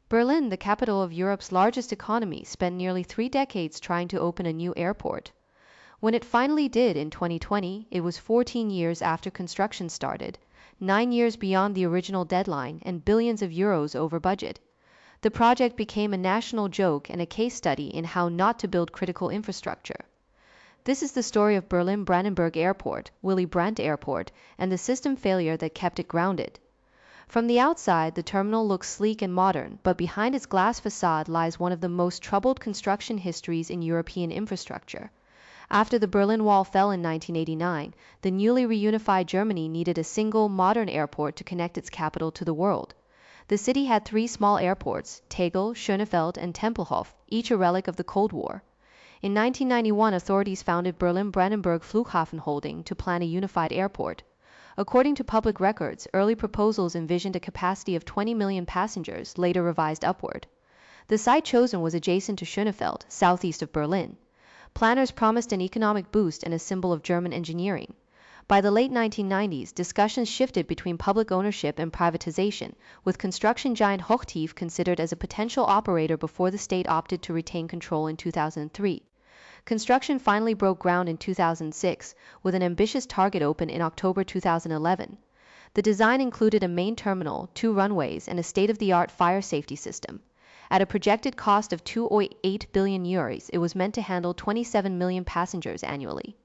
Berlin, the capital of Europe's largest economy, spent nearly 3 decades trying to open a new airport. When it finally did in 2020, it was 14 years after construction started, 9 years beyond the original deadline and billions of euros over budget. The project became a national joke and a case study in how not to build critical infrastructure. This is the story of Berlin Brandenburg Airport, Willy Brandt Airport, and the system failure that kept it grounded. From the outside, the terminal looks sleek and modern, but behind its glass facade lies one of the most troubled construction histories in European infrastructure. After the Berlin Wall fell in 1989, the newly reunified Germany needed a single, modern airport to connect its capital to the world. The city had 3 small airports, Tegel, Schönefeld, and Tempelhof, each a relic of the Cold War. In 1991, authorities founded Berlin Brandenburg Flughafen Holding to plan a unified airport. According to public records, early proposals envisioned a capacity of 20 million passengers, later revised upward. The site chosen was adjacent to Schönefeld, southeast of Berlin. Planners promised an economic boost and a symbol of German engineering. By the late 1990s, discussions shifted between public ownership and privatization, with construction giant Hochtief considered as a potential operator before the state opted to retain control in 2003. Construction finally broke ground in 2006, with an ambitious target open in October 2011. The design included a main terminal, 2 runways, and a state-of-the-art fire safety system. At a projected cost of 2.8 billion euros, it was meant to handle 27 million passengers annually.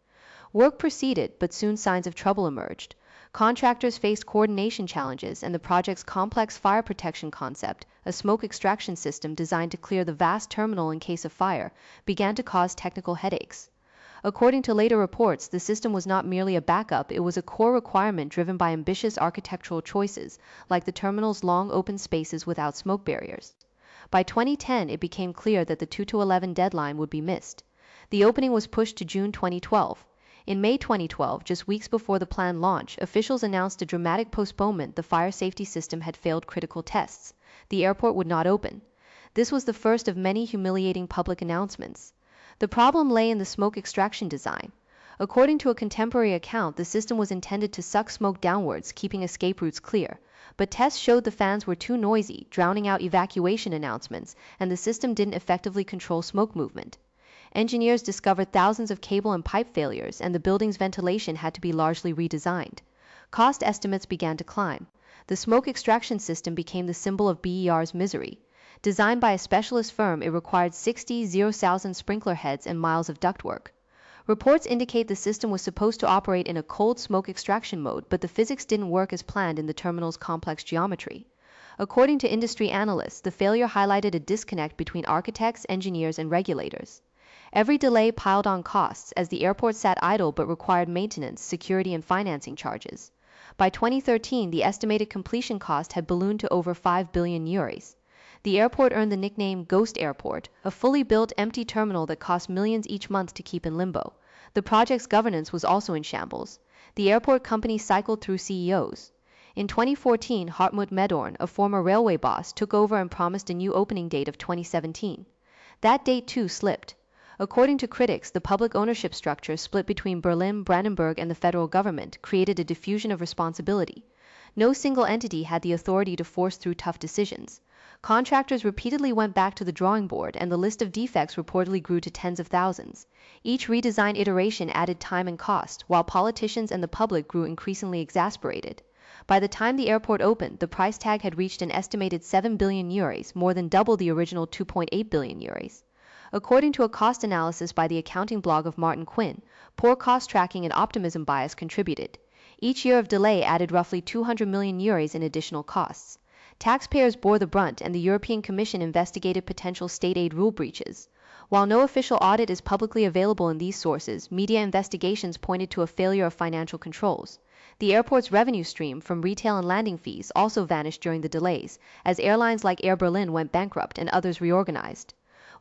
Work proceeded, but soon signs of trouble emerged. Contractors faced coordination challenges, and the project's complex fire protection concept, a smoke extraction system designed to clear the vast terminal in case of fire, began to cause technical headaches. According to later reports, the system was not merely a backup, it was a core requirement driven by ambitious architectural choices, like the terminal's long open spaces without smoke barriers. By 2010, it became clear that the 2-11 deadline would be missed. The opening was pushed to June 2012. In May 2012, just weeks before the planned launch, officials announced a dramatic postponement. The fire safety system had failed critical tests. The airport would not open. This was the first of many humiliating public announcements. The problem lay in the smoke extraction design. According to a contemporary account, the system was intended to suck smoke downwards, keeping escape routes clear. But tests showed the fans were too noisy, drowning out evacuation announcements, and the system didn't effectively control smoke movement. Engineers discovered thousands of cable and pipe failures, and the building's ventilation had to be largely redesigned. Cost estimates began to climb. The smoke extraction system became the symbol of BER's misery. Designed by a specialist firm, it required 60 0,000 sprinkler heads and miles of ductwork. Reports indicate the system was supposed to operate in a cold smoke extraction mode, but the physics didn't work as planned in the terminal's complex geometry. According to industry analysts, the failure highlighted a disconnect between architects, engineers, and regulators. Every delay piled on costs, as the airport sat idle but required maintenance, security, and financing charges. By 2013, the estimated completion cost had ballooned to over 5 billion euros. The airport earned the nickname Ghost Airport, a fully built, empty terminal that cost millions each month to keep in limbo. The project's governance was also in shambles. The airport company cycled through CEOs. In 2014, Hartmut Medorn, a former railway boss, took over and promised a new opening date of 2017. That date too slipped. According to critics, the public ownership structure split between Berlin, Brandenburg, and the federal government created a diffusion of responsibility. No single entity had the authority to force through tough decisions. Contractors repeatedly went back to the drawing board, and the list of defects reportedly grew to tens of thousands. Each redesigned iteration added time and cost, while politicians and the public grew increasingly exasperated. By the time the airport opened, the price tag had reached an estimated 7 billion euros, more than double the original 2.8 billion euros. According to a cost analysis by the accounting blog of Martin Quinn, poor cost tracking and optimism bias contributed. Each year of delay added roughly 200 million euros in additional costs. Taxpayers bore the brunt, and the European Commission investigated potential state aid rule breaches. While no official audit is publicly available in these sources, media investigations pointed to a failure of financial controls. The airport's revenue stream from retail and landing fees also vanished during the delays, as airlines like Air Berlin went bankrupt and others reorganized.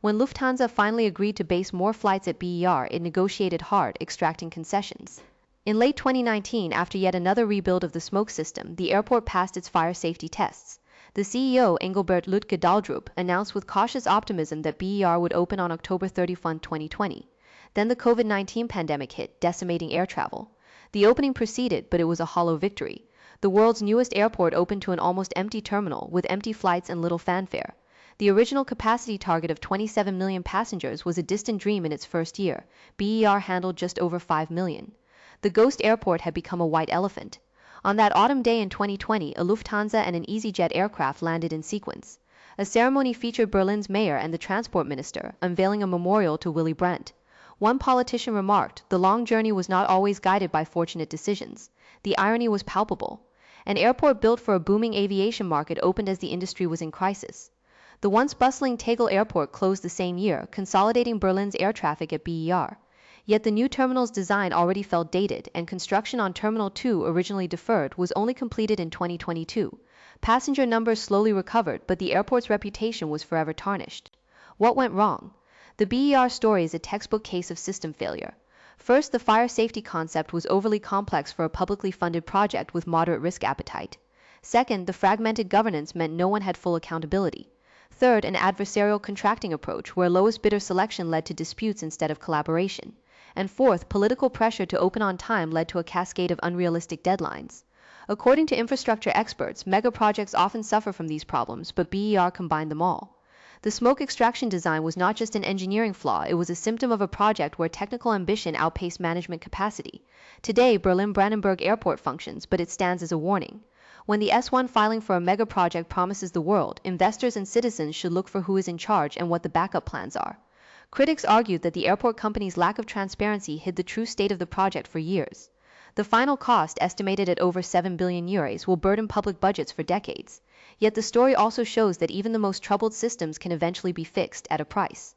When Lufthansa finally agreed to base more flights at BER, it negotiated hard, extracting concessions. In late 2019, after yet another rebuild of the smoke system, the airport passed its fire safety tests. The CEO, Engelbert Lütke Daldrup, announced with cautious optimism that BER would open on October 31, 2020. Then the COVID-19 pandemic hit, decimating air travel. The opening proceeded, but it was a hollow victory. The world's newest airport opened to an almost empty terminal, with empty flights and little fanfare. The original capacity target of 27 million passengers was a distant dream in its first year. BER handled just over 5 million. The ghost airport had become a white elephant. On that autumn day in 2020, a Lufthansa and an EasyJet aircraft landed in sequence. A ceremony featured Berlin's mayor and the transport minister, unveiling a memorial to Willy Brandt. One politician remarked, the long journey was not always guided by fortunate decisions. The irony was palpable. An airport built for a booming aviation market opened as the industry was in crisis. The once bustling Tegel Airport closed the same year, consolidating Berlin's air traffic at BER. Yet the new terminal's design already felt dated, and construction on Terminal 2, originally deferred, was only completed in 2022. Passenger numbers slowly recovered, but the airport's reputation was forever tarnished. What went wrong? The BER story is a textbook case of system failure. First, the fire safety concept was overly complex for a publicly funded project with moderate risk appetite. Second, the fragmented governance meant no one had full accountability. Third, an adversarial contracting approach where lowest bidder selection led to disputes instead of collaboration. And fourth, political pressure to open on time led to a cascade of unrealistic deadlines. According to infrastructure experts, mega projects often suffer from these problems, but BER combined them all. The smoke extraction design was not just an engineering flaw, it was a symptom of a project where technical ambition outpaced management capacity. Today, Berlin Brandenburg Airport functions, but it stands as a warning. When the S1 filing for a mega project promises the world, investors and citizens should look for who is in charge and what the backup plans are. Critics argued that the airport company's lack of transparency hid the true state of the project for years. The final cost, estimated at over 7 billion euros, will burden public budgets for decades. Yet the story also shows that even the most troubled systems can eventually be fixed at a price.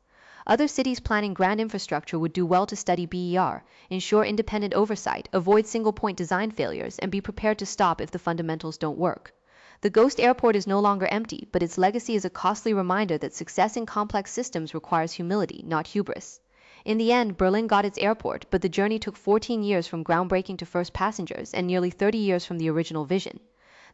Other cities planning grand infrastructure would do well to study BER, ensure independent oversight, avoid single-point design failures, and be prepared to stop if the fundamentals don't work. The ghost airport is no longer empty, but its legacy is a costly reminder that success in complex systems requires humility, not hubris. In the end, Berlin got its airport, but the journey took 14 years from groundbreaking to first passengers and nearly 30 years from the original vision.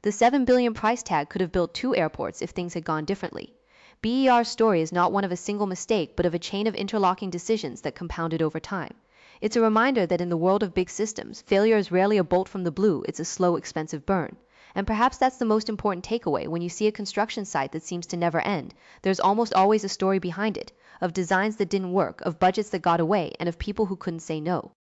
The 7 billion price tag could have built 2 airports if things had gone differently. BER's story is not one of a single mistake, but of a chain of interlocking decisions that compounded over time. It's a reminder that in the world of big systems, failure is rarely a bolt from the blue, it's a slow, expensive burn. And perhaps that's the most important takeaway. When you see a construction site that seems to never end, there's almost always a story behind it, of designs that didn't work, of budgets that got away, and of people who couldn't say no.